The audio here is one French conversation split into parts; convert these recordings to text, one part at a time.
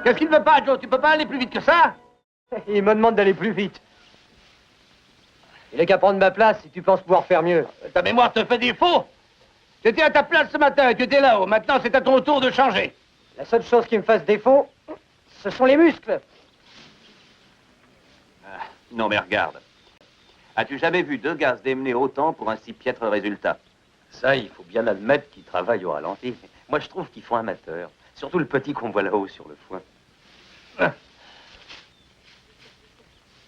Qu'est-ce qu'il ne veut pas, Joe? Tu peux pas aller plus vite que ça? Il me demande d'aller plus vite. Il est qu'à prendre ma place si tu penses pouvoir faire mieux. Ta mémoire te fait défaut. Tu étais à ta place ce matin et tu étais là-haut. Maintenant, c'est à ton tour de changer. La seule chose qui me fasse défaut, ce sont les muscles. Non, mais regarde. As-tu jamais vu deux gars se démener autant pour un si piètre résultat? Ça, il faut bien admettre qu'ils travaillent au ralenti. Moi, je trouve qu'ils font amateur. Surtout le petit qu'on voit là-haut sur le foin.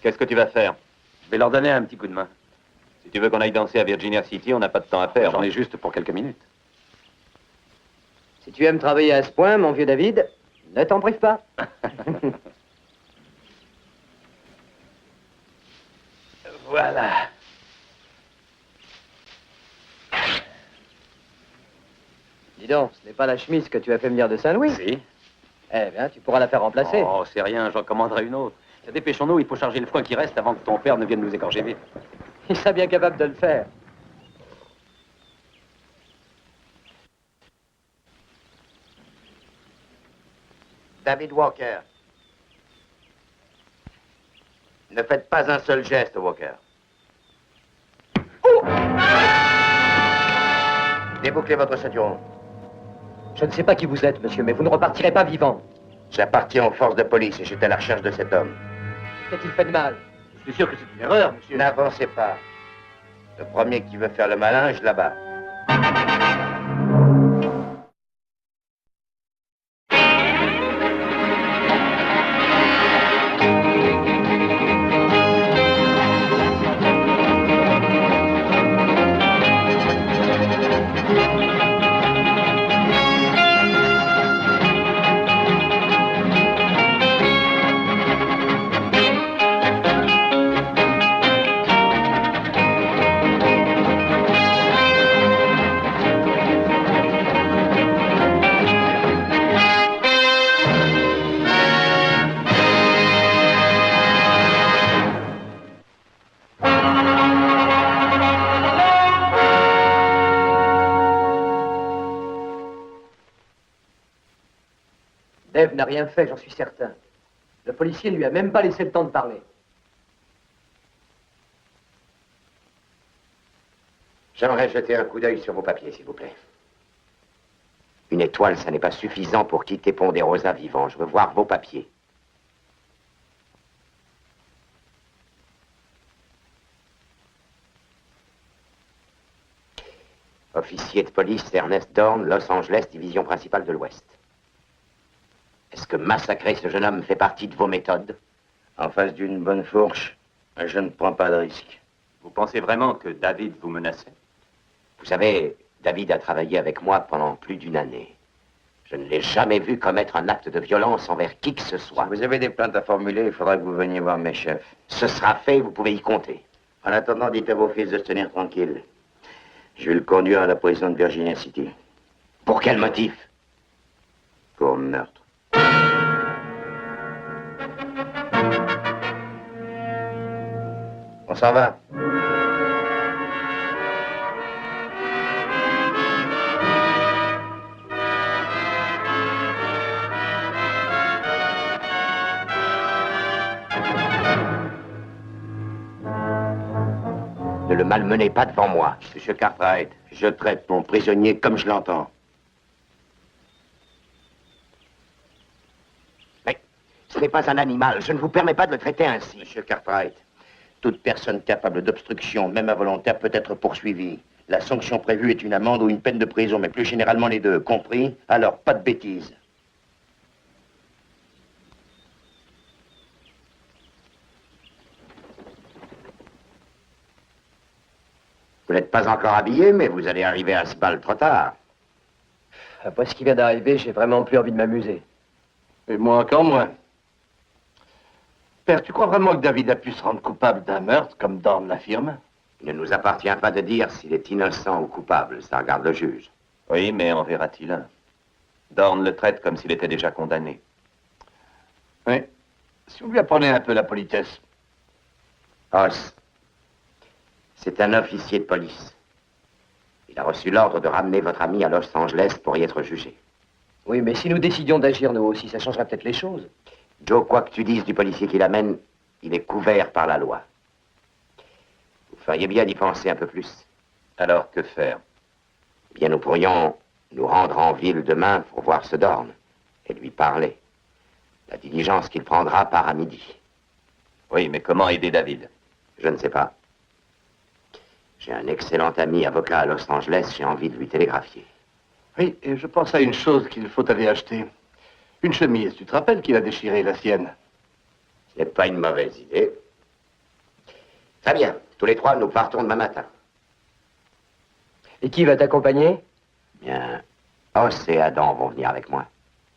Qu'est-ce que tu vas faire? Je vais leur donner un petit coup de main. Si tu veux qu'on aille danser à Virginia City, on n'a pas de temps à perdre. J'en ai juste pour quelques minutes. Si tu aimes travailler à ce point, mon vieux David, ne t'en prive pas. Voilà. Dis donc, ce n'est pas la chemise que tu as fait venir de Saint-Louis? Si. Eh bien, tu pourras la faire remplacer. Oh, c'est rien, j'en commanderai une autre. Dépêchons-nous, il faut charger le foin qui reste avant que ton père ne vienne nous égorger vite. Il serait bien capable de le faire. David Walker. Ne faites pas un seul geste, Walker. Oh! Débouclez votre ceinturon. Je ne sais pas qui vous êtes, monsieur, mais vous ne repartirez pas vivant. J'appartiens aux forces de police et j'étais à la recherche de cet homme. Qu'a-t-il fait de mal? Je suis sûr que c'est une erreur, monsieur. N'avancez pas. Le premier qui veut faire le malin, je l'abats. Dave n'a rien fait, j'en suis certain. Le policier ne lui a même pas laissé le temps de parler. J'aimerais jeter un coup d'œil sur vos papiers, s'il vous plaît. Une étoile, ça n'est pas suffisant pour quitter Ponderosa vivant. Je veux voir vos papiers. Officier de police, Ernest Dorn, Los Angeles, division principale de l'Ouest. Est-ce que massacrer ce jeune homme fait partie de vos méthodes? En face d'une bonne fourche, je ne prends pas de risque. Vous pensez vraiment que David vous menaçait? Vous savez, David a travaillé avec moi pendant plus d'une année. Je ne l'ai jamais vu commettre un acte de violence envers qui que ce soit. Si vous avez des plaintes à formuler, il faudra que vous veniez voir mes chefs. Ce sera fait, vous pouvez y compter. En attendant, dites à vos fils de se tenir tranquilles. Je vais le conduire à la prison de Virginia City. Pour quel motif? Pour meurtre. On s'en va. Ne le malmenez pas devant moi. Monsieur Cartwright, je traite mon prisonnier comme je l'entends. Mais ce n'est pas un animal. Je ne vous permets pas de le traiter ainsi. Monsieur Cartwright, toute personne capable d'obstruction, même involontaire, peut être poursuivie. La sanction prévue est une amende ou une peine de prison, mais plus généralement les deux. Compris? Alors, pas de bêtises. Vous n'êtes pas encore habillé, mais vous allez arriver à ce bal trop tard. Après ce qui vient d'arriver, j'ai vraiment plus envie de m'amuser. Et moi encore moins. Père, tu crois vraiment que David a pu se rendre coupable d'un meurtre, comme Dorn l'affirme? Il ne nous appartient pas de dire s'il est innocent ou coupable. Ça regarde le juge. Oui, mais en verra-t-il un? Dorn le traite comme s'il était déjà condamné. Oui. Si vous lui apprenez un peu la politesse. Hoss, c'est un officier de police. Il Il a reçu l'ordre de ramener votre ami à Los Angeles pour y être jugé. Oui, mais si nous décidions d'agir nous aussi, ça changerait peut-être les choses. Joe, quoi que tu dises du policier qui l'amène, il est couvert par la loi. Vous feriez bien d'y penser un peu plus. Alors, que faire? Eh bien, nous pourrions nous rendre en ville demain pour voir ce Dorn et lui parler. La diligence qu'il prendra part à midi. Oui, mais comment aider David? Je ne sais pas. J'ai un excellent ami avocat à Los Angeles, j'ai envie de lui télégraphier. Oui, et je pense à une chose qu'il faut aller acheter. Une chemise, tu te rappelles qu'il a déchiré la sienne? Ce n'est pas une mauvaise idée. Très bien, tous les trois, nous partons demain matin. Et qui va t'accompagner? Bien, Os et Adam vont venir avec moi.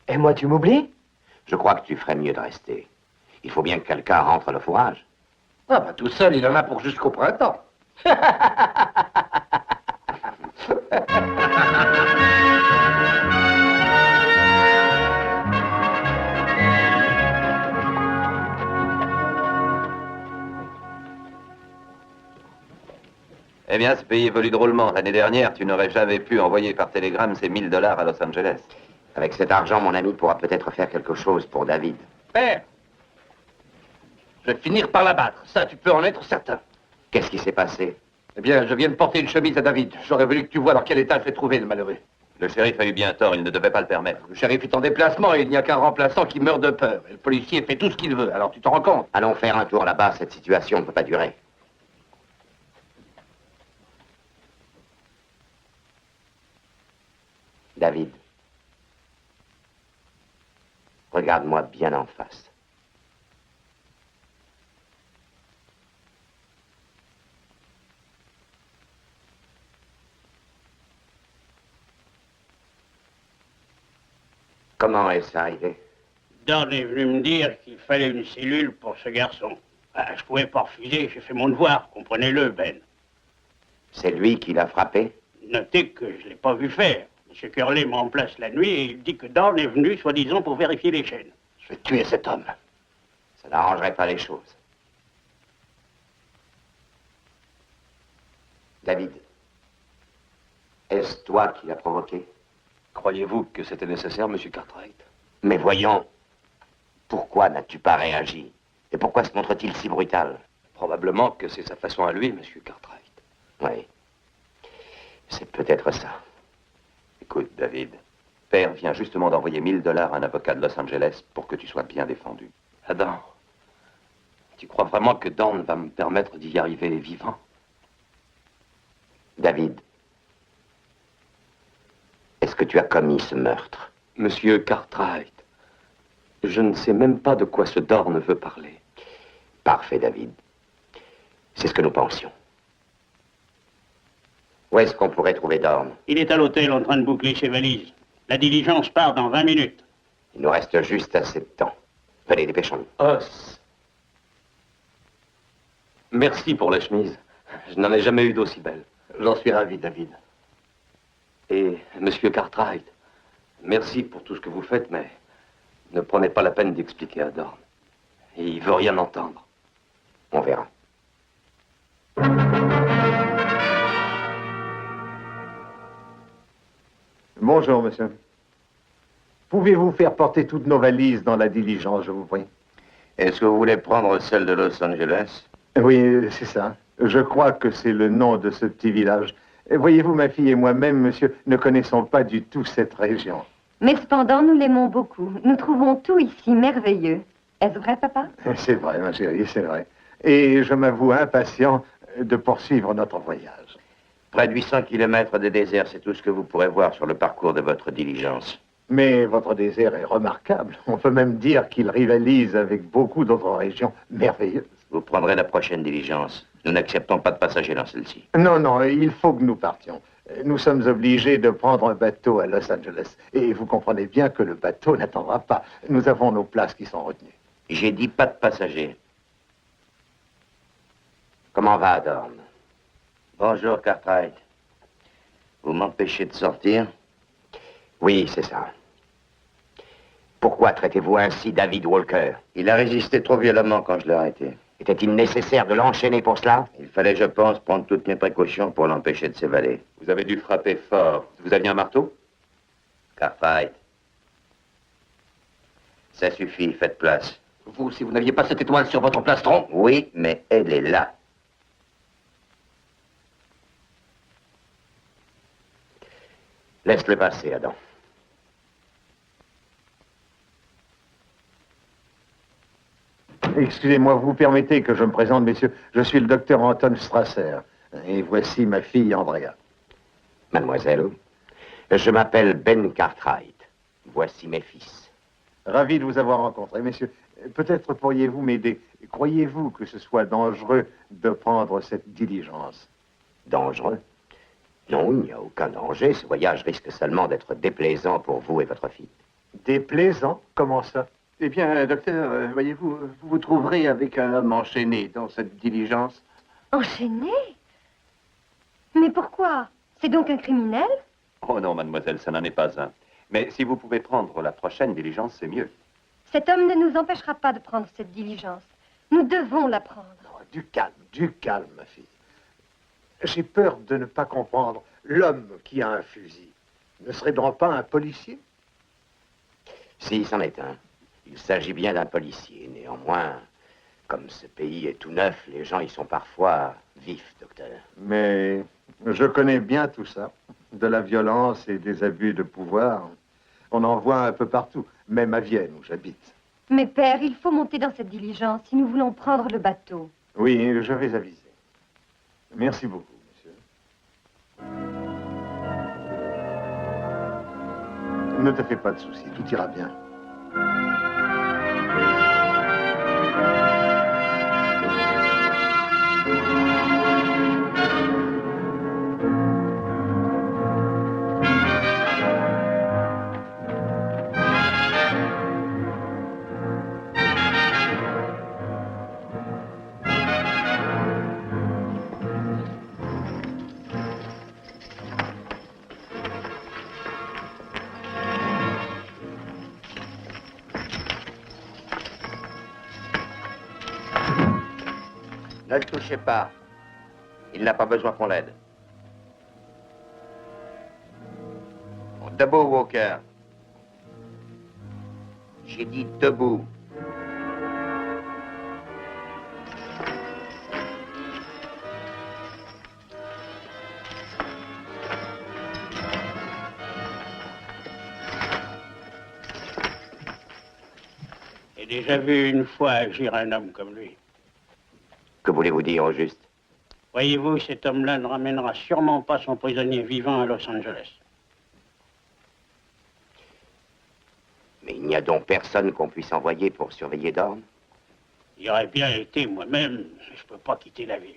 Et moi, tu m'oublies? Je crois que tu ferais mieux de rester. Il faut bien que quelqu'un rentre le fourrage. Ah, bah tout seul, il en a pour jusqu'au printemps. Eh bien, ce pays évolue drôlement. L'année dernière, tu n'aurais jamais pu envoyer par télégramme ces $1000 à Los Angeles. Avec cet argent, mon ami pourra peut-être faire quelque chose pour David. Père, je vais finir par l'abattre. Ça, tu peux en être certain. Qu'est-ce qui s'est passé? Eh bien, je viens de porter une chemise à David. J'aurais voulu que tu vois dans quel état je l'ai trouvé, le malheureux. Le shérif a eu bien tort, il ne devait pas le permettre. Le shérif est en déplacement et il n'y a qu'un remplaçant qui meurt de peur. Et le policier fait tout ce qu'il veut, alors tu t'en rends compte? Allons faire un tour là-bas, cette situation ne peut pas durer. David, regarde-moi bien en face. Comment est-ce arrivé? Dorn est venu me dire qu'il fallait une cellule pour ce garçon. Ah, je pouvais pas refuser, j'ai fait mon devoir, comprenez-le, Ben. C'est lui qui l'a frappé? Notez que je l'ai pas vu faire. M. Curley me remplace la nuit et il dit que Dorn est venu, soi-disant, pour vérifier les chaînes. Je vais tuer cet homme. Ça n'arrangerait pas les choses. David, est-ce toi qui l'as provoqué? Croyez-vous que c'était nécessaire, Monsieur Cartwright? Mais voyons, pourquoi n'as-tu pas réagi? Et pourquoi se montre-t-il si brutal? Probablement que c'est sa façon à lui, Monsieur Cartwright. Oui, c'est peut-être ça. Écoute, David, Père vient justement d'envoyer $1000 à un avocat de Los Angeles pour que tu sois bien défendu. Adam, tu crois vraiment que Dorn va me permettre d'y arriver vivant? David, est-ce que tu as commis ce meurtre? Monsieur Cartwright, je ne sais même pas de quoi ce Dorn veut parler. Parfait, David. C'est ce que nous pensions. Où est-ce qu'on pourrait trouver Dorn? Il est à l'hôtel en train de boucler ses valises. La diligence part dans 20 minutes. Il nous reste juste assez de temps. Venez, dépêchons-nous. Os. Merci pour la chemise. Je n'en ai jamais eu d'aussi belle. J'en suis ravi, David. Et, Monsieur Cartwright, merci pour tout ce que vous faites, mais ne prenez pas la peine d'expliquer à Dorn. Il veut rien entendre. On verra. Bonjour, monsieur. Pouvez-vous faire porter toutes nos valises dans la diligence, je vous prie? Est-ce que vous voulez prendre celle de Los Angeles? Oui, c'est ça. Je crois que c'est le nom de ce petit village. Voyez-vous, ma fille et moi-même, monsieur, ne connaissons pas du tout cette région. Mais cependant, nous l'aimons beaucoup. Nous trouvons tout ici merveilleux. Est-ce vrai, papa? C'est vrai, ma chérie, c'est vrai. Et je m'avoue impatient de poursuivre notre voyage. Près de 800 kilomètres de désert, c'est tout ce que vous pourrez voir sur le parcours de votre diligence. Mais votre désert est remarquable. On peut même dire qu'il rivalise avec beaucoup d'autres régions merveilleuses. Vous prendrez la prochaine diligence. Nous n'acceptons pas de passagers dans celle-ci. Non, non, il faut que nous partions. Nous sommes obligés de prendre un bateau à Los Angeles. Et vous comprenez bien que le bateau n'attendra pas. Nous avons nos places qui sont retenues. J'ai dit pas de passagers. Comment va, Dorn? Bonjour, Cartwright. Vous m'empêchez de sortir? Oui, c'est ça. Pourquoi traitez-vous ainsi David Walker? Il a résisté trop violemment quand je l'ai arrêté. Était-il nécessaire de l'enchaîner pour cela? Il fallait, je pense, prendre toutes mes précautions pour l'empêcher de s'évader. Vous avez dû frapper fort. Vous aviez un marteau? Cartwright. Ça suffit, faites place. Vous, si vous n'aviez pas cette étoile sur votre plastron? Oui, mais elle est là. Laisse-le passer, Adam. Excusez-moi, vous permettez que je me présente, messieurs. Je suis le docteur Anton Strasser. Et voici ma fille, Andrea. Mademoiselle, je m'appelle Ben Cartwright. Voici mes fils. Ravi de vous avoir rencontré, messieurs. Peut-être pourriez-vous m'aider. Croyez-vous que ce soit dangereux de prendre cette diligence? Dangereux? Non, il n'y a aucun danger. Ce voyage risque seulement d'être déplaisant pour vous et votre fille. Déplaisant? Comment ça? Eh bien, docteur, voyez-vous, vous vous trouverez avec un homme enchaîné dans cette diligence. Enchaîné? Mais pourquoi? C'est donc un criminel? Oh non, mademoiselle, ça n'en est pas un. Mais si vous pouvez prendre la prochaine diligence, c'est mieux. Cet homme ne nous empêchera pas de prendre cette diligence. Nous devons la prendre. Du calme, ma fille. J'ai peur de ne pas comprendre. L'homme qui a un fusil ne serait donc pas un policier? Si, c'en est un. Il s'agit bien d'un policier. Néanmoins, comme ce pays est tout neuf, les gens y sont parfois vifs, docteur. Mais je connais bien tout ça. De la violence et des abus de pouvoir. On en voit un peu partout, même à Vienne, où j'habite. Mais père, il faut monter dans cette diligence si nous voulons prendre le bateau. Oui, je vais aviser. Merci beaucoup, monsieur. Ne te fais pas de soucis, tout ira bien. Ne le touchez pas. Il n'a pas besoin qu'on l'aide. Debout, Walker. J'ai dit debout. J'ai déjà vu une fois agir un homme comme lui. Que voulez-vous dire au juste? Voyez-vous, cet homme-là ne ramènera sûrement pas son prisonnier vivant à Los Angeles. Mais il n'y a donc personne qu'on puisse envoyer pour surveiller Dorn? Il aurait bien été moi-même, mais je ne peux pas quitter la ville.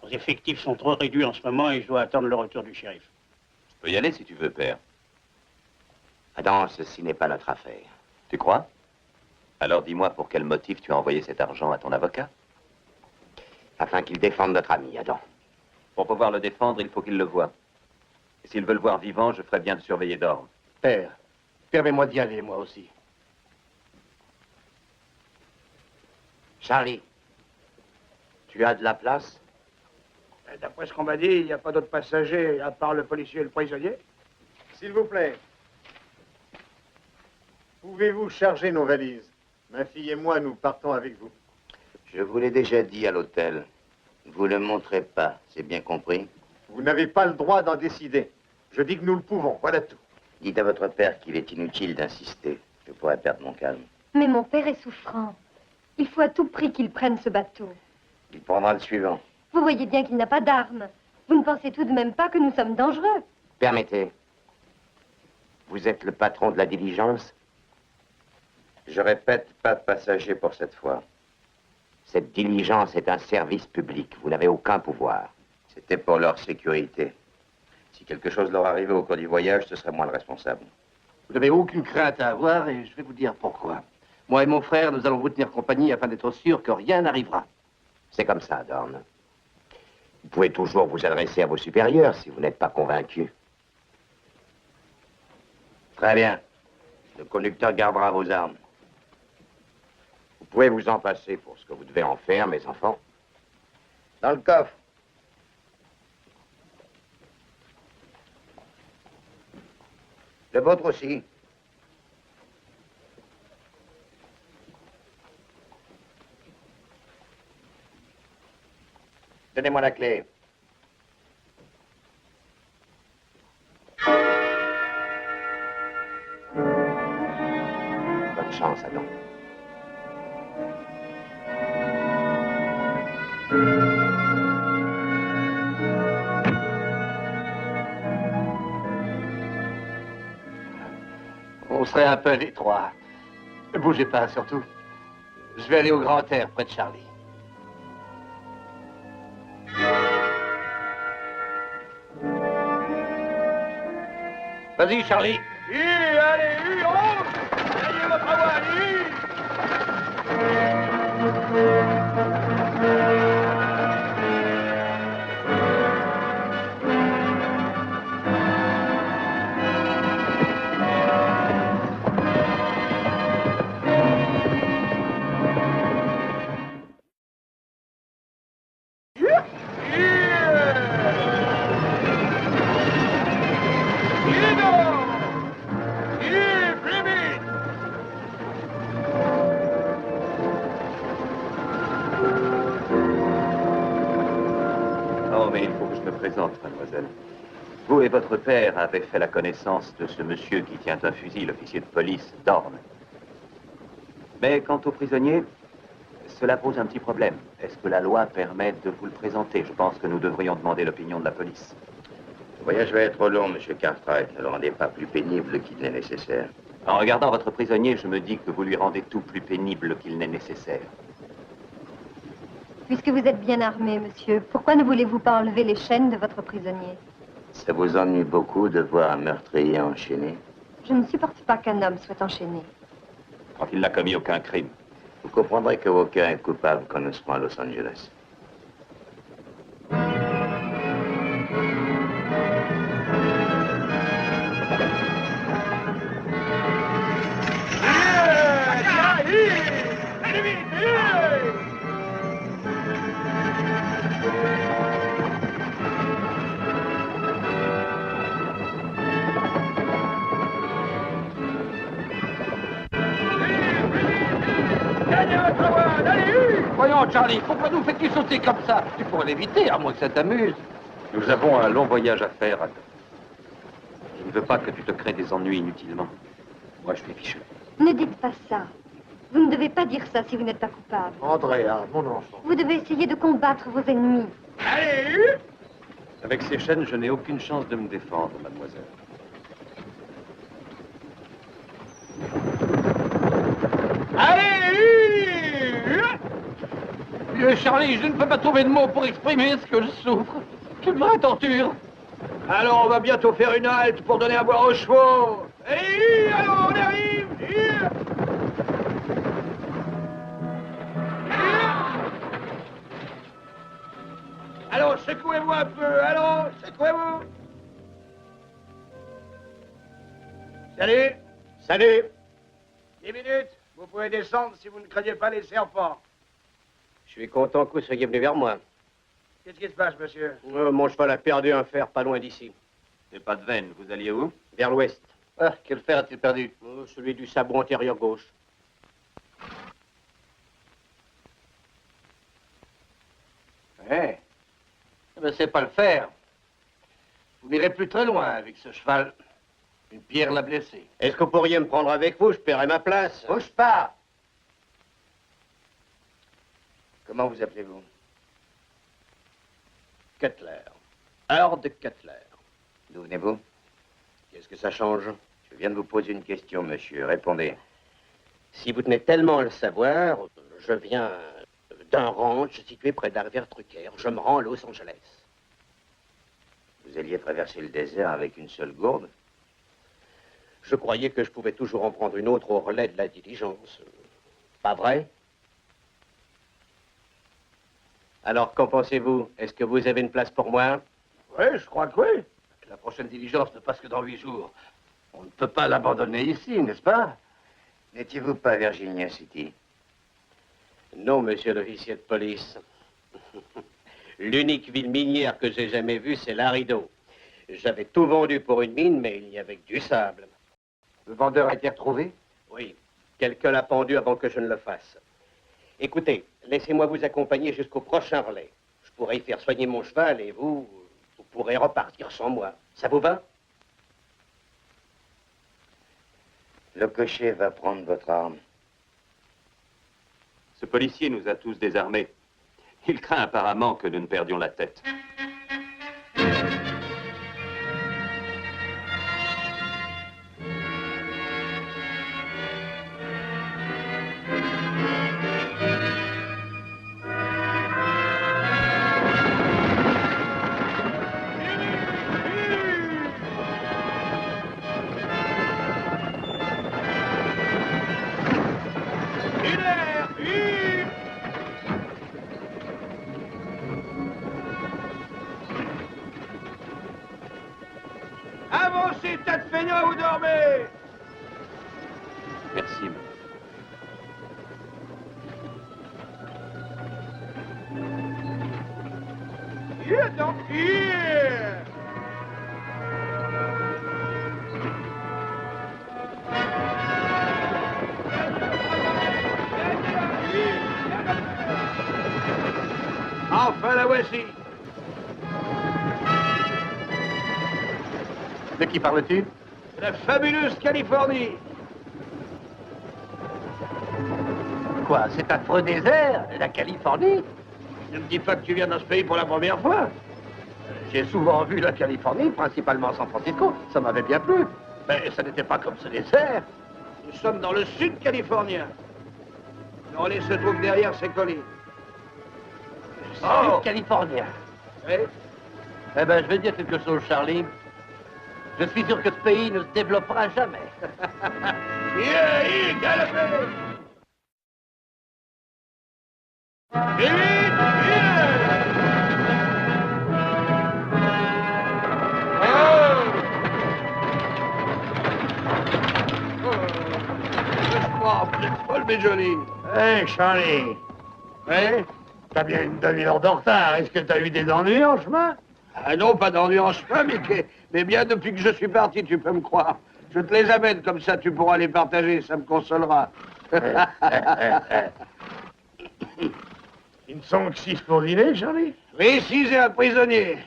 Nos effectifs sont trop réduits en ce moment et je dois attendre le retour du shérif. Je peux y aller si tu veux, père. Adam, ceci n'est pas notre affaire. Tu crois? Alors dis-moi pour quel motif tu as envoyé cet argent à ton avocat? Afin qu'il défende notre ami, Adam. Pour pouvoir le défendre, il faut qu'il le voie. Et s'il veut le voir vivant, je ferai bien de surveiller Dorn. Père, permets-moi d'y aller, moi aussi. Charlie, tu as de la place? D'après ce qu'on m'a dit, il n'y a pas d'autres passagers à part le policier et le prisonnier. S'il vous plaît. Pouvez-vous charger nos valises? Ma fille et moi, nous partons avec vous. Je vous l'ai déjà dit à l'hôtel. Vous ne montrez pas, c'est bien compris? Vous n'avez pas le droit d'en décider. Je dis que nous le pouvons, voilà tout. Dites à votre père qu'il est inutile d'insister. Je pourrais perdre mon calme. Mais mon père est souffrant. Il faut à tout prix qu'il prenne ce bateau. Il prendra le suivant. Vous voyez bien qu'il n'a pas d'armes. Vous ne pensez tout de même pas que nous sommes dangereux? Permettez. Vous êtes le patron de la diligence? Je répète, pas de passagers pour cette fois. Cette diligence est un service public. Vous n'avez aucun pouvoir. C'était pour leur sécurité. Si quelque chose leur arrivait au cours du voyage, ce serait moi le responsable. Vous n'avez aucune crainte à avoir et je vais vous dire pourquoi. Moi et mon frère, nous allons vous tenir compagnie afin d'être sûrs que rien n'arrivera. C'est comme ça, Dorn. Vous pouvez toujours vous adresser à vos supérieurs si vous n'êtes pas convaincu. Très bien. Le conducteur gardera vos armes. Vous pouvez vous en passer pour ce que vous devez en faire, mes enfants. Dans le coffre. Le vôtre aussi. Donnez-moi la clé. Bonne chance, Adam. On serait un peu à l'étroit. Ne bougez pas, surtout. Je vais aller au grand air, près de Charlie. Vas-y, Charlie. Allez, on ayez votre voix, allez. Oh, mais il faut que je me présente, mademoiselle. Vous et votre père avez fait la connaissance de ce monsieur qui tient un fusil, l'officier de police Dorn. Mais quant au prisonnier, cela pose un petit problème. Est-ce que la loi permet de vous le présenter? Je pense que nous devrions demander l'opinion de la police. Le voyage va être long, monsieur Cartwright. Ne le rendez pas plus pénible qu'il n'est nécessaire. En regardant votre prisonnier, je me dis que vous lui rendez tout plus pénible qu'il n'est nécessaire. Puisque vous êtes bien armé, monsieur, pourquoi ne voulez-vous pas enlever les chaînes de votre prisonnier? Ça vous ennuie beaucoup de voir un meurtrier enchaîné? Je ne supporte pas qu'un homme soit enchaîné. Quand il n'a commis aucun crime. Vous comprendrez que aucun est coupable quand nous serons à Los Angeles. Voyons, Charlie, pourquoi nous fais-tu sauter comme ça? Tu pourrais l'éviter, à moins que ça t'amuse. Nous avons un long voyage à faire, Adam. Je ne veux pas que tu te crées des ennuis inutilement. Moi, je suis fichu. Ne dites pas ça. Vous ne devez pas dire ça si vous n'êtes pas coupable. Andrea, mon enfant. Vous devez essayer de combattre vos ennemis. Allez, Avec ces chaînes, je n'ai aucune chance de me défendre, mademoiselle. Vieux Charlie, je ne peux pas trouver de mots pour exprimer ce que je souffre. C'est une vraie torture. alors on va bientôt faire une halte pour donner à boire aux chevaux. Allez, alors on arrive. Alors, secouez-vous un peu, allons, secouez-vous. Salut. Salut. 10 minutes, vous pouvez descendre si vous ne craignez pas les serpents. Je suis content que vous soyez venu vers moi. Qu'est-ce qui se passe, monsieur? Mon cheval a perdu un fer pas loin d'ici. Et pas de veine, vous alliez où? Vers l'ouest. Ah, quel fer a-t-il perdu? Celui du sabot antérieur gauche. Eh ben, c'est pas le fer. Vous n'irez plus très loin avec ce cheval. Une pierre l'a blessé. Est-ce que vous pourriez me prendre avec vous? Je paierai ma place. Bouge pas! Comment vous appelez-vous? Cutler. Hard Cutler. D'où venez-vous? Qu'est-ce que ça change? Je viens de vous poser une question, monsieur. Répondez. Si vous tenez tellement à le savoir, je viens d'un ranch situé près de la rivière Trucker. Je me rends à Los Angeles. Vous alliez traverser le désert avec une seule gourde? Je croyais que je pouvais toujours en prendre une autre au relais de la diligence. Pas vrai? Alors, qu'en pensez-vous? Est-ce que vous avez une place pour moi? Oui, je crois que oui. La prochaine diligence ne passe que dans 8 jours. On ne peut pas l'abandonner ici, n'est-ce pas? N'étiez-vous pas à Virginia City? Non, monsieur l'officier de police. L'unique ville minière que j'ai jamais vue, c'est l'Arido. J'avais tout vendu pour une mine, mais il n'y avait que du sable. Le vendeur a été retrouvé? Oui, quelqu'un l'a pendu avant que je ne le fasse. Écoutez, laissez-moi vous accompagner jusqu'au prochain relais. Je pourrai y faire soigner mon cheval et vous pourrez repartir sans moi. Ça vous va? Le cocher va prendre votre arme. Ce policier nous a tous désarmés. Il craint apparemment que nous ne perdions la tête. Avancez, tas de feignants, vous dormez! Merci. Donc, enfin, la voici. De qui parles-tu? La fabuleuse Californie. Quoi, cet affreux désert? La Californie? Ne me dis pas que tu viens dans ce pays pour la première fois. J'ai souvent vu la Californie, principalement San Francisco. Ça m'avait bien plu. Mais ça n'était pas comme ce désert. Nous sommes dans le sud californien. Le relais se trouve derrière ces collines. Oh, californien. Oui? Eh ben, je vais dire quelque chose, Charlie. Je suis sûr que ce pays ne se développera jamais. Galopez! Vite, vite! Oh, vous êtes folle, mais jolie. Hé, Charlie, Oui? t'as bien une demi-heure de retard. Est-ce que t'as eu des ennuis en chemin? Ah non, pas d'ennui en chemin, mais bien depuis que je suis parti, tu peux me croire. Je te les amène, comme ça tu pourras les partager, ça me consolera. Ils ne sont que 6 pour dîner, Charlie? Oui, 6 et un prisonnier.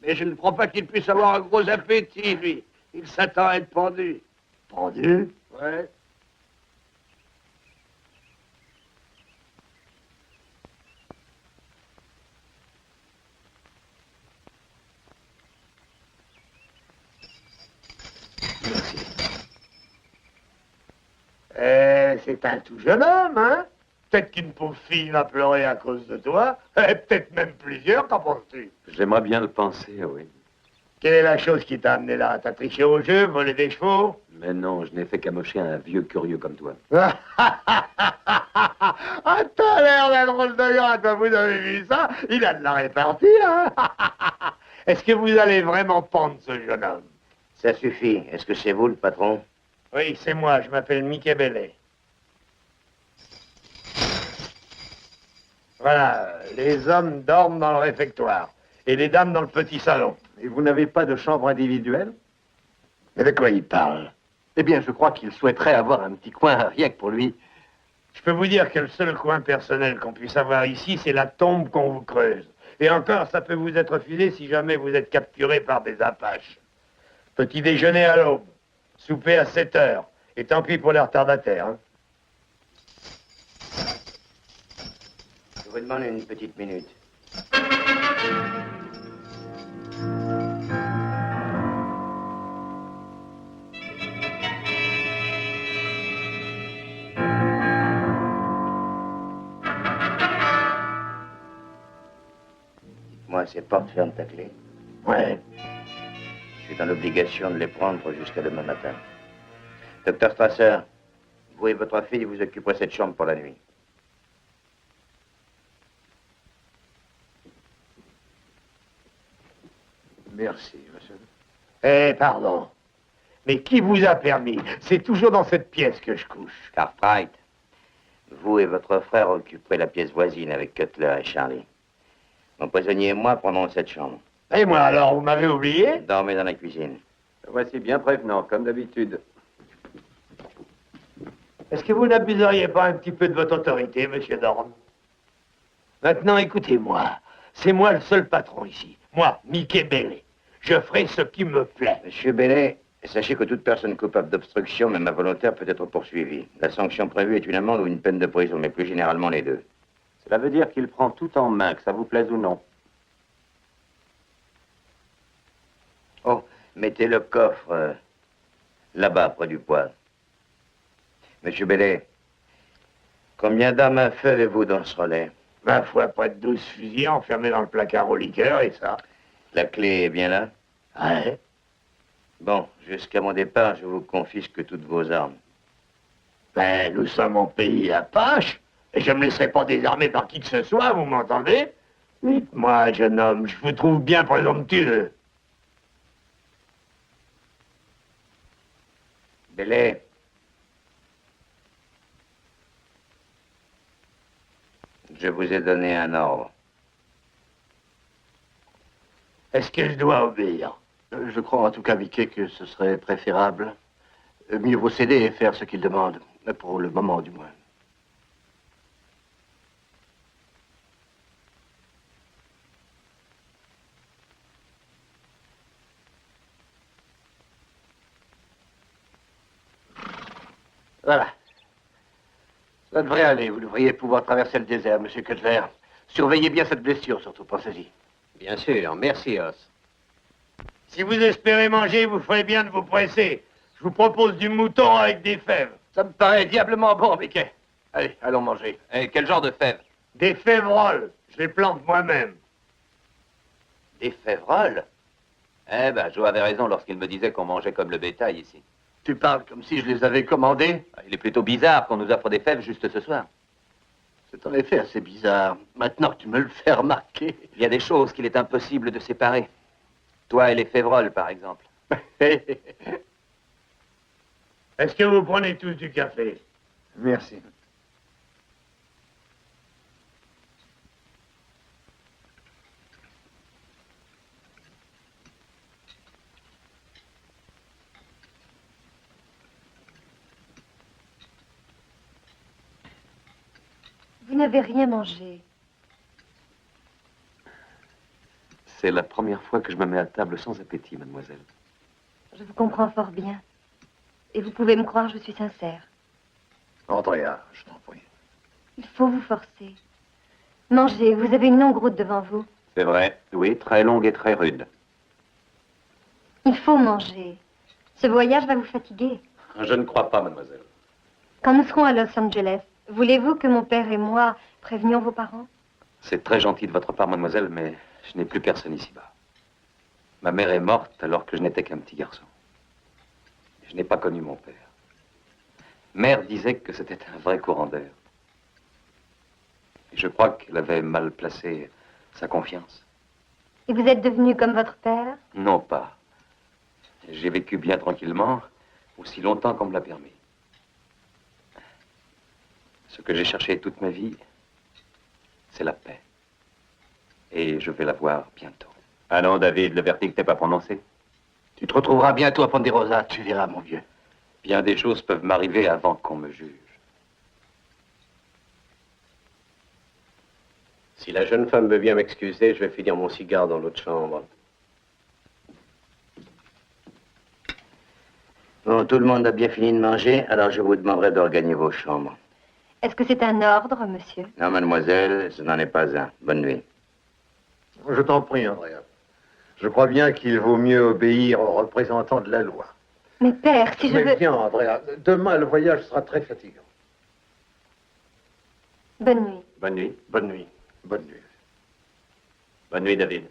Mais je ne crois pas qu'il puisse avoir un gros appétit, lui. Il s'attend à être pendu. Pendu? Ouais. C'est un tout jeune homme, hein? Peut-être qu'une pauvre fille va pleurer à cause de toi, et peut-être même plusieurs, qu'en penses-tu? J'aimerais bien le penser, oui. Quelle est la chose qui t'a amené là? T'as triché au jeu, volé des chevaux? Mais non, je n'ai fait qu'amocher un vieux curieux comme toi. Ah, t'as l'air d'un drôle de gars, toi, vous avez vu ça? Il a de la répartie, hein? Est-ce que vous allez vraiment pendre ce jeune homme? Ça suffit. Est-ce que c'est vous, le patron? Oui, c'est moi, je m'appelle Mickey Bellet. Voilà, les hommes dorment dans le réfectoire et les dames dans le petit salon. Et vous n'avez pas de chambre individuelle? Mais de quoi il parle? Eh bien, je crois qu'il souhaiterait avoir un petit coin rien que pour lui. Je peux vous dire que le seul coin personnel qu'on puisse avoir ici, c'est la tombe qu'on vous creuse. Et encore, ça peut vous être refusé si jamais vous êtes capturé par des Apaches. Petit déjeuner à l'aube, souper à 7 heures, et tant pis pour les retardataires, hein. Je vous demande une petite minute. Dites-moi, ces portes ferment ta clé? Ouais. Je suis dans l'obligation de les prendre jusqu'à demain matin. Docteur Strasser, vous et votre fille vous occuperez cette chambre pour la nuit. Merci, monsieur. Eh, pardon. Mais qui vous a permis? C'est toujours dans cette pièce que je couche. Cartwright, Vous et votre frère occuperez la pièce voisine avec Cutler et Charlie. Mon prisonnier et moi prendrons cette chambre. Et moi alors, vous m'avez oublié? Dormez dans la cuisine. Voici bien prévenant, comme d'habitude. Est-ce que vous n'abuseriez pas un petit peu de votre autorité, monsieur Dorn? Maintenant, écoutez-moi. C'est moi le seul patron ici. Moi, Mickey Bailey. Je ferai ce qui me plaît. Monsieur Bailey, sachez que toute personne coupable d'obstruction, même involontaire, peut être poursuivie. La sanction prévue est une amende ou une peine de prison, mais plus généralement les deux. Cela veut dire qu'il prend tout en main, que ça vous plaise ou non. Oh, mettez le coffre là-bas, près du poêle. Monsieur Bailey, combien d'armes à feu avez-vous dans ce relais? 20 fois près de 12 fusils enfermés dans le placard au liqueur et ça. La clé est bien là? Ouais. Bon, jusqu'à mon départ, je vous confisque toutes vos armes. Ben, nous sommes en pays apache, et je ne me laisserai pas désarmer par qui que ce soit, vous m'entendez? Dites-moi, jeune homme, je vous trouve bien présomptueux. Bailey. Je vous ai donné un ordre. Est-ce que je dois obéir? Je crois en tout cas, Mickey, que ce serait préférable. Mieux vaut céder et faire ce qu'il demande, pour le moment du moins. Voilà. Ça devrait aller. Vous devriez pouvoir traverser le désert, monsieur Cutler. Surveillez bien cette blessure, surtout, pensez-y. Bien sûr, merci, Os. Si vous espérez manger, vous ferez bien de vous presser. Je vous propose du mouton avec des fèves. Ça me paraît diablement bon, Mickey. Allez, allons manger. Et quel genre de fèves? Des févroles. Je les plante moi-même. Des févroles? Eh ben, Joe avait raison lorsqu'il me disait qu'on mangeait comme le bétail ici. Tu parles comme si je les avais commandés? Il est plutôt bizarre qu'on nous offre des fèves juste ce soir. C'est en effet assez bizarre. Maintenant que tu me le fais remarquer. Il y a des choses qu'il est impossible de séparer. Toi et les févroles, par exemple. Est-ce que vous prenez tous du café? Merci. Vous n'avez rien mangé. C'est la première fois que je me mets à table sans appétit, mademoiselle. Je vous comprends fort bien. Et vous pouvez me croire, je suis sincère. Andrea, je t'en prie. Il faut vous forcer. Mangez, vous avez une longue route devant vous. C'est vrai, oui, très longue et très rude. Il faut manger. Ce voyage va vous fatiguer. Je ne crois pas, mademoiselle. Quand nous serons à Los Angeles, voulez-vous que mon père et moi prévenions vos parents? C'est très gentil de votre part, mademoiselle, mais je n'ai plus personne ici-bas. Ma mère est morte alors que je n'étais qu'un petit garçon. Je n'ai pas connu mon père. Mère disait que c'était un vrai courant d'air. Et je crois qu'elle avait mal placé sa confiance. Et vous êtes devenu comme votre père? Non pas. J'ai vécu bien tranquillement, aussi longtemps qu'on me l'a permis. Ce que j'ai cherché toute ma vie, c'est la paix. Et je vais la voir bientôt. Ah non, David, le verdict n'est pas prononcé. Tu te retrouveras bientôt à Ponderosa, tu verras, mon vieux. Bien des choses peuvent m'arriver avant qu'on me juge. Si la jeune femme veut bien m'excuser, je vais finir mon cigare dans l'autre chambre. Bon, tout le monde a bien fini de manger, alors je vous demanderai de regagner vos chambres. Est-ce que c'est un ordre, monsieur? Non, mademoiselle, ce n'en est pas un. Bonne nuit. Je t'en prie, Andrea. Je crois bien qu'il vaut mieux obéir aux représentants de la loi. Mais père, si je Mais veux... viens, Andrea. Demain, le voyage sera très fatigant. Bonne nuit. Bonne nuit. Bonne nuit. Bonne nuit. Bonne nuit, David.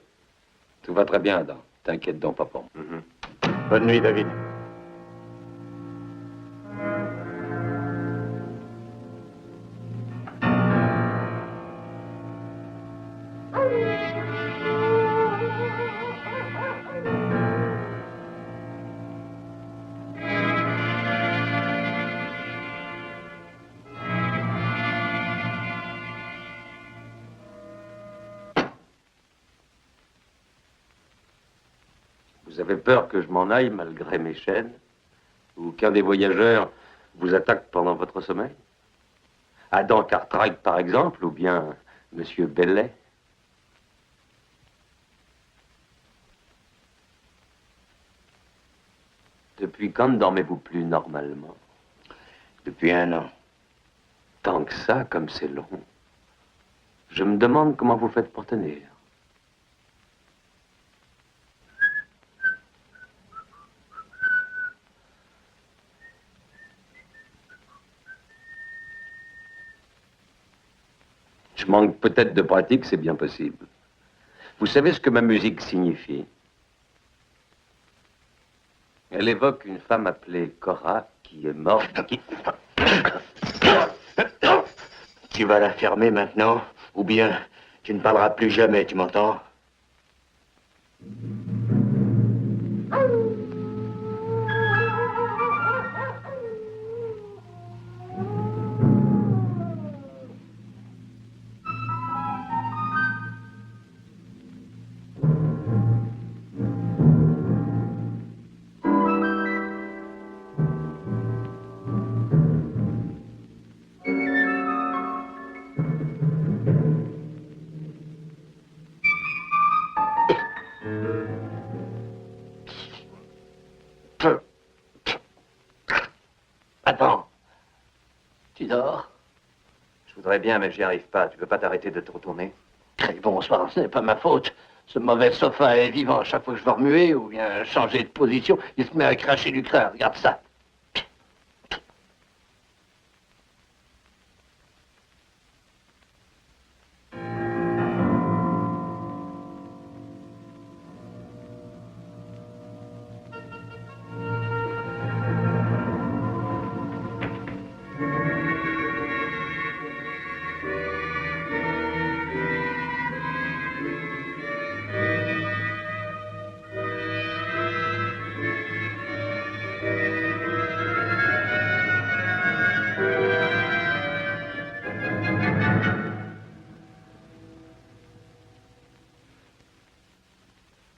Tout va très bien, Adam. T'inquiète donc pas pour moi. Bonne nuit, David. Vous avez peur que je m'en aille malgré mes chaînes? Ou qu'un des voyageurs vous attaque pendant votre sommeil? Adam Cartwright, par exemple, ou bien Monsieur Bellet? Depuis quand ne dormez-vous plus normalement? Depuis 1 an. Tant que ça, comme c'est long. Je me demande comment vous faites pour tenir. Je manque peut-être de pratique, c'est bien possible. Vous savez ce que ma musique signifie? Elle évoque une femme appelée Cora qui est morte. Tu vas la fermer maintenant, ou bien tu ne parleras plus jamais, tu m'entends? Attends. Tu dors? Je voudrais bien, mais j'y arrive pas. Tu peux pas t'arrêter de te retourner? Très bonsoir, ce n'est pas ma faute. Ce mauvais sofa est vivant. Chaque fois que je veux remuer ou bien changer de position, il se met à cracher du craint. Regarde ça.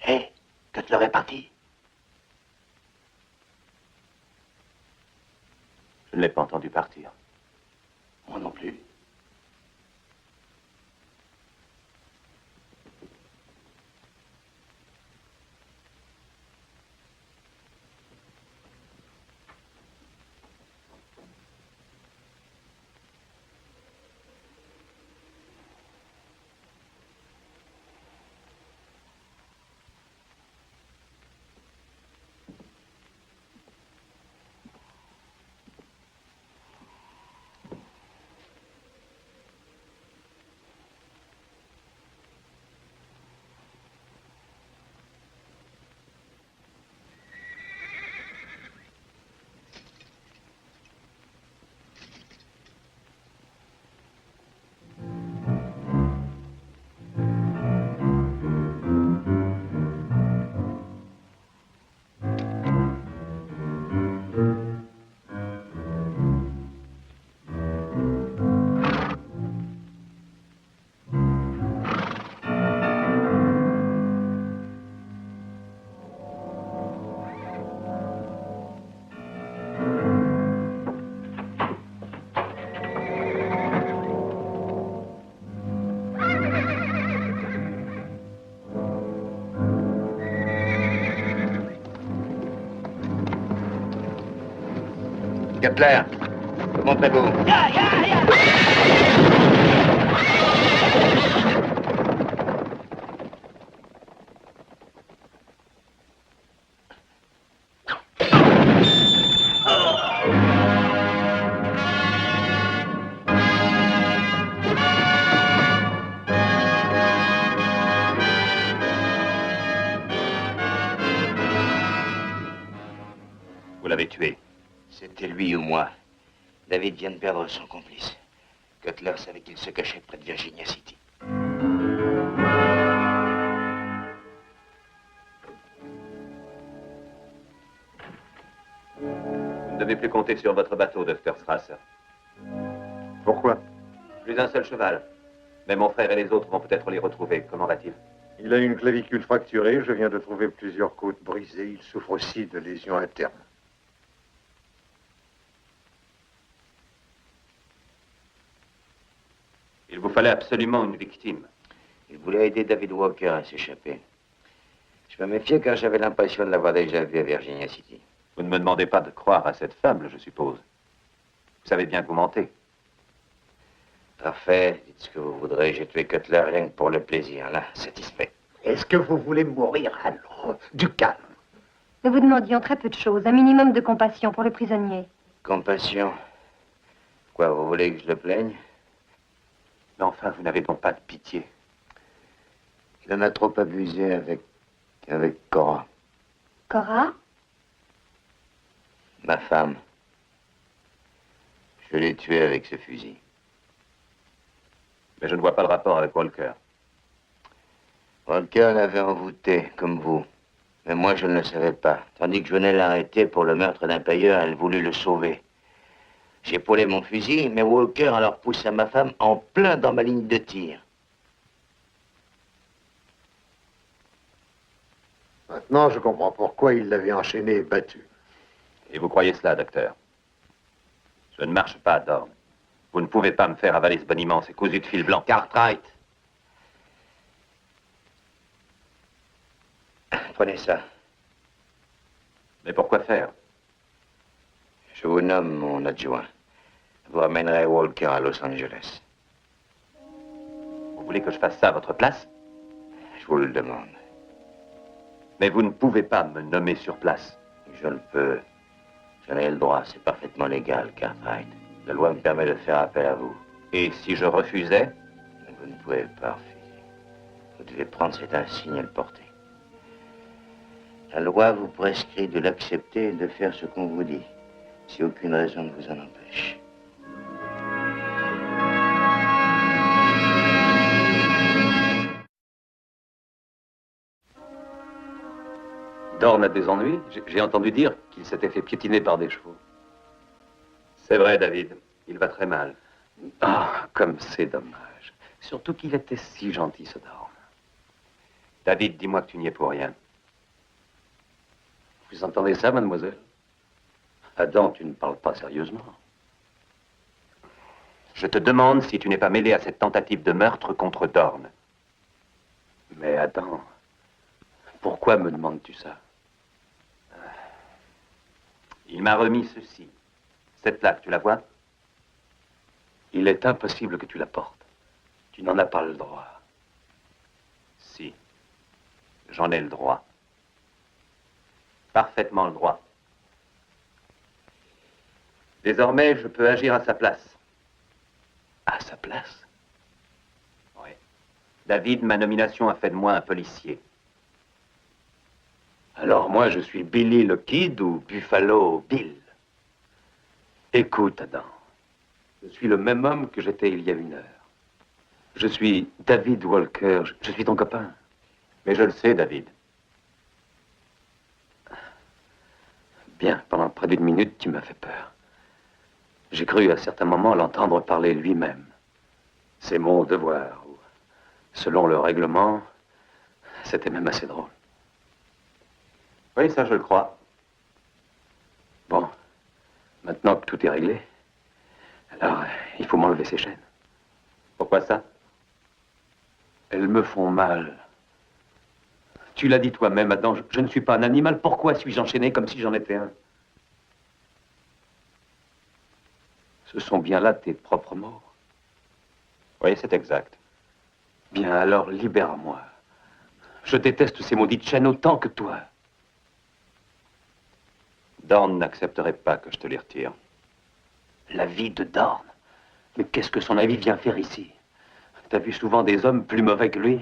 Hé, Cutler est parti. Je ne l'ai pas entendu partir. Moi non plus. Cutler, montrez-vous. Vous l'avez tué. C'était lui ou moi. David vient de perdre son complice. Cutler savait qu'il se cachait près de Virginia City. Vous ne devez plus compter sur votre bateau, Dr. Strasser. Pourquoi? Plus un seul cheval. Mais mon frère et les autres vont peut-être les retrouver. Comment va-t-il? Il a une clavicule fracturée, je viens de trouver plusieurs côtes brisées. Il souffre aussi de lésions internes. Il vous fallait absolument une victime. Il voulait aider David Walker à s'échapper. Je me méfiais car j'avais l'impression de l'avoir déjà vu à Virginia City. Vous ne me demandez pas de croire à cette fable, je suppose. Vous savez bien que vous mentez. Parfait, dites ce que vous voudrez. J'ai tué Cutler rien que pour le plaisir, là, satisfait. Est-ce que vous voulez mourir alors? Du calme. Nous vous demandions très peu de choses, un minimum de compassion pour le prisonnier. Compassion? Quoi, vous voulez que je le plaigne? Mais enfin, vous n'avez donc pas de pitié. Il en a trop abusé avec Cora. Cora? Ma femme. Je l'ai tuée avec ce fusil. Mais je ne vois pas le rapport avec Walker. Walker l'avait envoûté, comme vous. Mais moi, je ne le savais pas. Tandis que je venais l'arrêter pour le meurtre d'un payeur, elle voulut le sauver. J'ai épaulé mon fusil, mais Walker alors poussa ma femme en plein dans ma ligne de tir. Maintenant, je comprends pourquoi il l'avait enchaîné et battu. Et vous croyez cela, docteur? Je ne marche pas, Dorn. Vous ne pouvez pas me faire avaler ce boniment, c'est cousu de fil blanc. Cartwright. Prenez ça. Mais pourquoi faire? Je vous nomme mon adjoint. Vous amènerez Walker à Los Angeles. Vous voulez que je fasse ça à votre place? Je vous le demande. Mais vous ne pouvez pas me nommer sur place. Je le peux. J'en ai le droit, c'est parfaitement légal, Cartwright. La loi me permet de faire appel à vous. Et si je refusais? Vous ne pouvez pas refuser. Vous devez prendre cet insigne et le porter. La loi vous prescrit de l'accepter et de faire ce qu'on vous dit, si aucune raison ne vous en empêche. Dorn a des ennuis? J'ai entendu dire qu'il s'était fait piétiner par des chevaux. C'est vrai, David. Il va très mal. Ah, comme c'est dommage. Surtout qu'il était si gentil, ce Dorn. David, dis-moi que tu n'y es pour rien. Vous entendez ça, mademoiselle? Adam, tu ne parles pas sérieusement. Je te demande si tu n'es pas mêlé à cette tentative de meurtre contre Dorn. Mais Adam, pourquoi me demandes-tu ça? Il m'a remis ceci. Cette plaque, tu la vois? Il est impossible que tu la portes. Tu n'en as pas le droit. Si. J'en ai le droit. Parfaitement le droit. Désormais, je peux agir à sa place. À sa place? Oui. David, ma nomination a fait de moi un policier. Alors moi, je suis Billy le Kid ou Buffalo Bill? Écoute, Adam. Je suis le même homme que j'étais il y a 1 heure. Je suis David Walker. Je suis ton copain. Mais je le sais, David. Bien, pendant près d'1 minute, tu m'as fait peur. J'ai cru à certains moments l'entendre parler lui-même. C'est mon devoir. Selon le règlement, c'était même assez drôle. Oui, ça, je le crois. Bon, maintenant que tout est réglé, alors il faut m'enlever ces chaînes. Pourquoi ça? Elles me font mal. Tu l'as dit toi-même, Adam, je ne suis pas un animal. Pourquoi suis-je enchaîné comme si j'en étais un? Ce sont bien là tes propres mots. Oui, c'est exact. Bien, alors libère-moi. Je déteste ces maudites chaînes autant que toi. Dorn n'accepterait pas que je te les retire. La vie de Dorn? Mais qu'est-ce que son avis vient faire ici? T'as vu souvent des hommes plus mauvais que lui?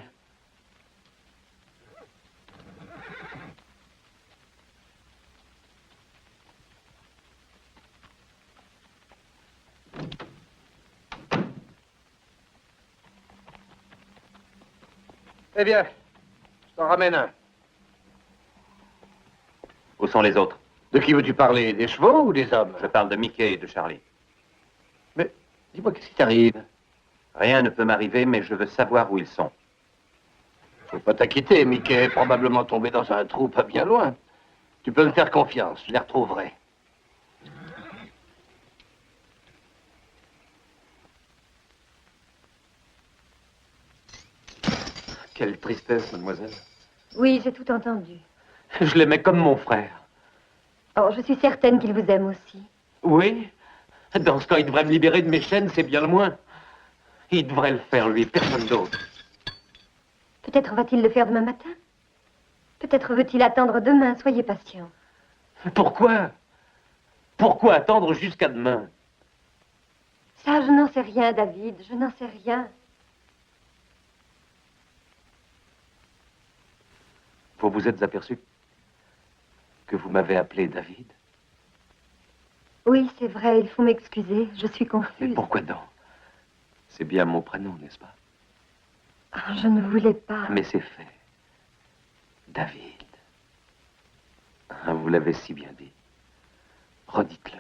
Eh bien, je t'en ramène un. Où sont les autres? De qui veux-tu parler? Des chevaux ou des hommes? Je parle de Mickey et de Charlie. Mais dis-moi, qu'est-ce qui t'arrive? Rien ne peut m'arriver, mais je veux savoir où ils sont. Faut pas t'inquiéter, Mickey est probablement tombé dans un trou pas bien loin. Tu peux me faire confiance, je les retrouverai. Quelle tristesse, mademoiselle. Oui, j'ai tout entendu. Je l'aimais comme mon frère. Oh, je suis certaine qu'il vous aime aussi. Oui? Dans ce cas, il devrait me libérer de mes chaînes, c'est bien le moins. Il devrait le faire, lui, personne d'autre. Peut-être va-t-il le faire demain matin. Peut-être veut-il attendre demain. Soyez patient. Pourquoi? Pourquoi attendre jusqu'à demain? Ça, je n'en sais rien, David. Je n'en sais rien. Vous vous êtes aperçu que vous m'avez appelé David? Oui, c'est vrai. Il faut m'excuser. Je suis Mais confuse. pourquoi donc? C'est bien mon prénom, n'est-ce pas? Ah, je ne voulais pas. Mais c'est fait. David. Ah, vous l'avez si bien dit. Redites-le.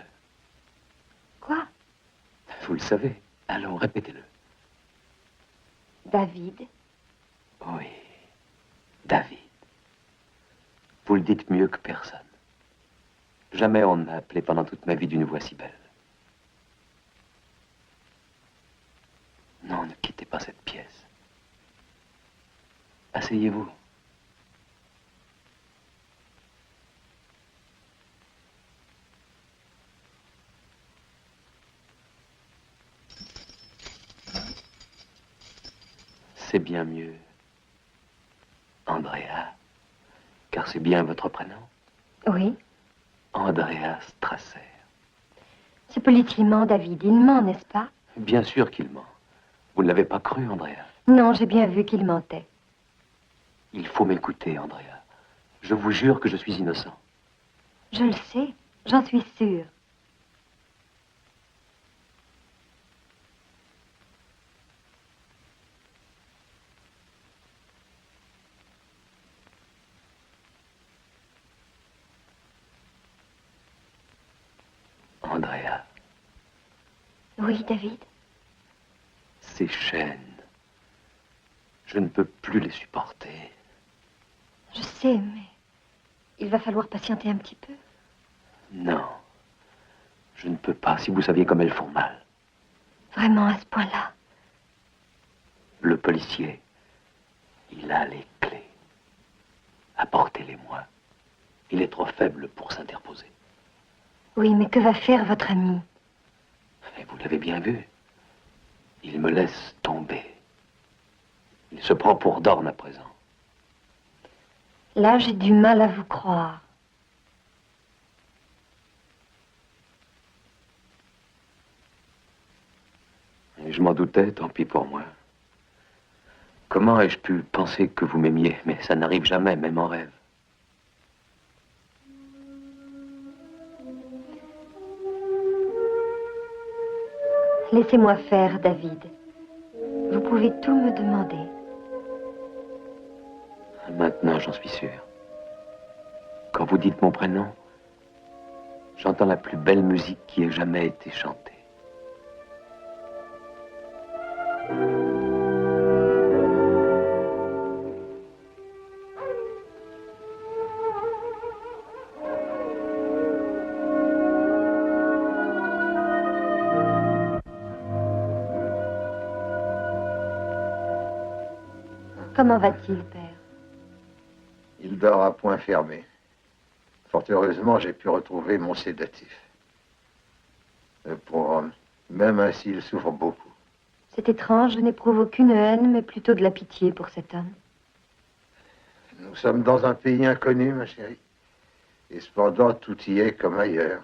Quoi? Vous le savez. Allons, répétez-le. David? Oui. David. Vous le dites mieux que personne. Jamais on ne m'a appelé pendant toute ma vie d'une voix si belle. Non, ne quittez pas cette pièce. Asseyez-vous. C'est bien mieux. Andrea, car c'est bien votre prénom. Oui. Andrea Strasser. Ce policier ment, David. Il ment, n'est-ce pas? Bien sûr qu'il ment. Vous ne l'avez pas cru, Andrea. Non, j'ai bien vu qu'il mentait. Il faut m'écouter, Andrea. Je vous jure que je suis innocent. Je le sais. J'en suis sûre. Andrea, Oui, David. ces chaînes, je ne peux plus les supporter. Je sais, mais il va falloir patienter un petit peu. Non, je ne peux pas, si vous saviez comme elles font mal. Vraiment, à ce point-là. Le policier, il a les clés. Apportez-les-moi. Il est trop faible pour s'interposer. Oui, mais que va faire votre ami? Et vous l'avez bien vu. Il me laisse tomber. Il se prend pour Dorn à présent. Là, j'ai du mal à vous croire. Et je m'en doutais, tant pis pour moi. Comment ai-je pu penser que vous m'aimiez? Mais ça n'arrive jamais, même en rêve. Laissez-moi faire, David. Vous pouvez tout me demander. Maintenant, j'en suis sûr. Quand vous dites mon prénom, j'entends la plus belle musique qui ait jamais été chantée. Comment va-t-il, père? Il dort à point fermé. Fort heureusement, j'ai pu retrouver mon sédatif. Le pauvre homme, même ainsi, il souffre beaucoup. C'est étrange, je n'éprouve aucune haine, mais plutôt de la pitié pour cet homme. Nous sommes dans un pays inconnu, ma chérie. Et cependant, tout y est comme ailleurs.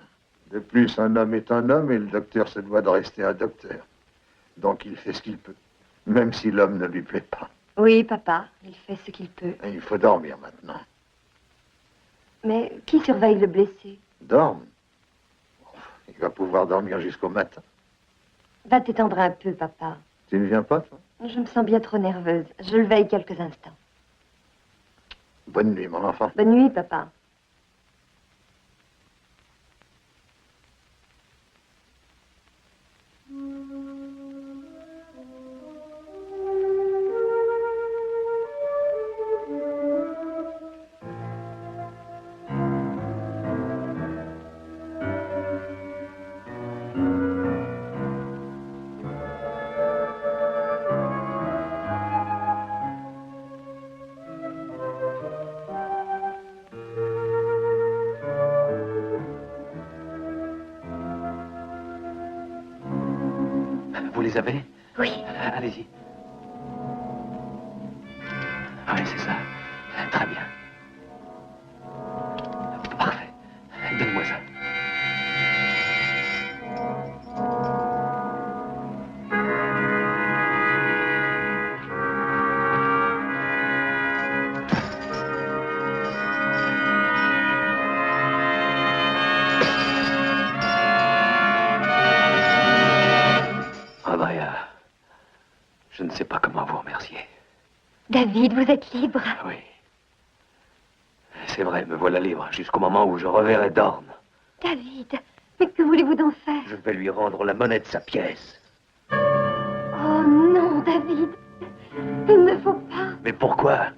De plus, un homme est un homme et le docteur se doit de rester un docteur. Donc il fait ce qu'il peut, même si l'homme ne lui plaît pas. Oui, papa, il fait ce qu'il peut. Et il faut dormir maintenant. Mais qui surveille le blessé? Dorme. Il va pouvoir dormir jusqu'au matin. Va t'étendre un peu, papa. Tu ne viens pas, toi? Je me sens bien trop nerveuse. Je le veille quelques instants. Bonne nuit, mon enfant. Bonne nuit, papa. Vous les avez? Oui. Allez-y. Oui, c'est ça. Très bien. Parfait. Donne-moi ça. Andrea, je ne sais pas comment vous remercier. David, vous êtes libre. Oui. C'est vrai, me voilà libre, jusqu'au moment où je reverrai Dorn. David, mais que voulez-vous donc faire? Je vais lui rendre la monnaie de sa pièce. Oh non, David. Il ne faut pas. Mais pourquoi?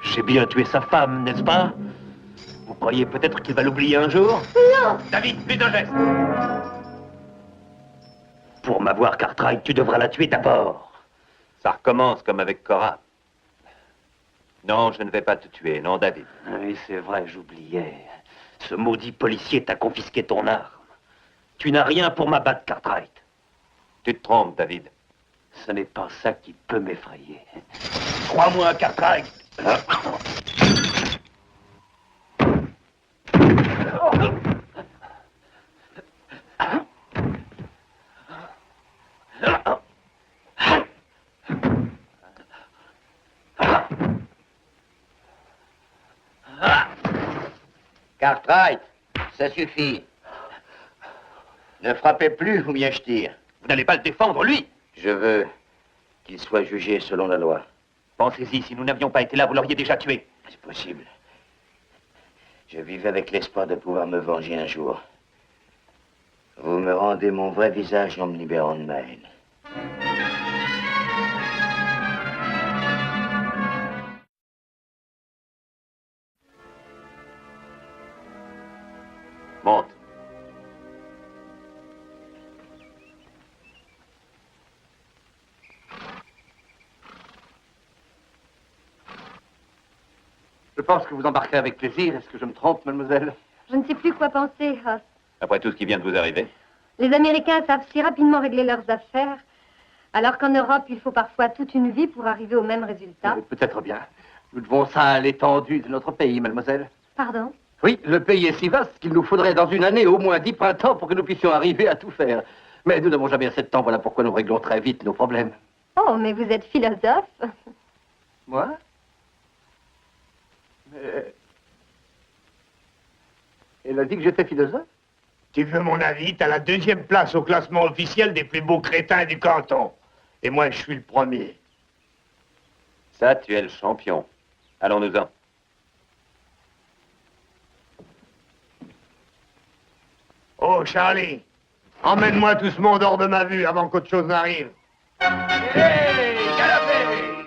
J'ai bien tué sa femme, n'est-ce pas? Vous croyez peut-être qu'il va l'oublier un jour? Non. David, fais un geste. Pour m'avoir, Cartwright, tu devras la tuer d'abord. Ça recommence comme avec Cora. Non, je ne vais pas te tuer, non, David. Oui, c'est vrai, j'oubliais. Ce maudit policier t'a confisqué ton arme. Tu n'as rien pour m'abattre, Cartwright. Tu te trompes, David. Ce n'est pas ça qui peut m'effrayer. Crois-moi, Cartwright. Cartwright, ça suffit. Ne frappez plus ou bien je tire. Vous n'allez pas le défendre, lui? Je veux qu'il soit jugé selon la loi. Pensez-y, si nous n'avions pas été là, vous l'auriez déjà tué. C'est possible. Je vivais avec l'espoir de pouvoir me venger un jour. Vous me rendez mon vrai visage en me libérant de ma haine. Monte. Je pense que vous embarquerez avec plaisir. Est-ce que je me trompe, mademoiselle? Je ne sais plus quoi penser, Ross. Après tout ce qui vient de vous arriver. Les Américains savent si rapidement régler leurs affaires, alors qu'en Europe, il faut parfois toute une vie pour arriver au même résultat. Peut-être bien. Nous devons ça à l'étendue de notre pays, mademoiselle. Pardon? Oui, le pays est si vaste qu'il nous faudrait dans une année au moins 10 printemps pour que nous puissions arriver à tout faire. Mais nous n'avons jamais assez de temps, voilà pourquoi nous réglons très vite nos problèmes. Oh, mais vous êtes philosophe. Moi? Mais... Elle a dit que j'étais philosophe? Tu veux mon avis? T'as la 2e place au classement officiel des plus beaux crétins du canton. Et moi, je suis le premier. Ça, tu es le champion. Allons-nous-en. Oh, Charlie, emmène-moi tout ce monde hors de ma vue avant qu'autre chose n'arrive. Hey, galopez!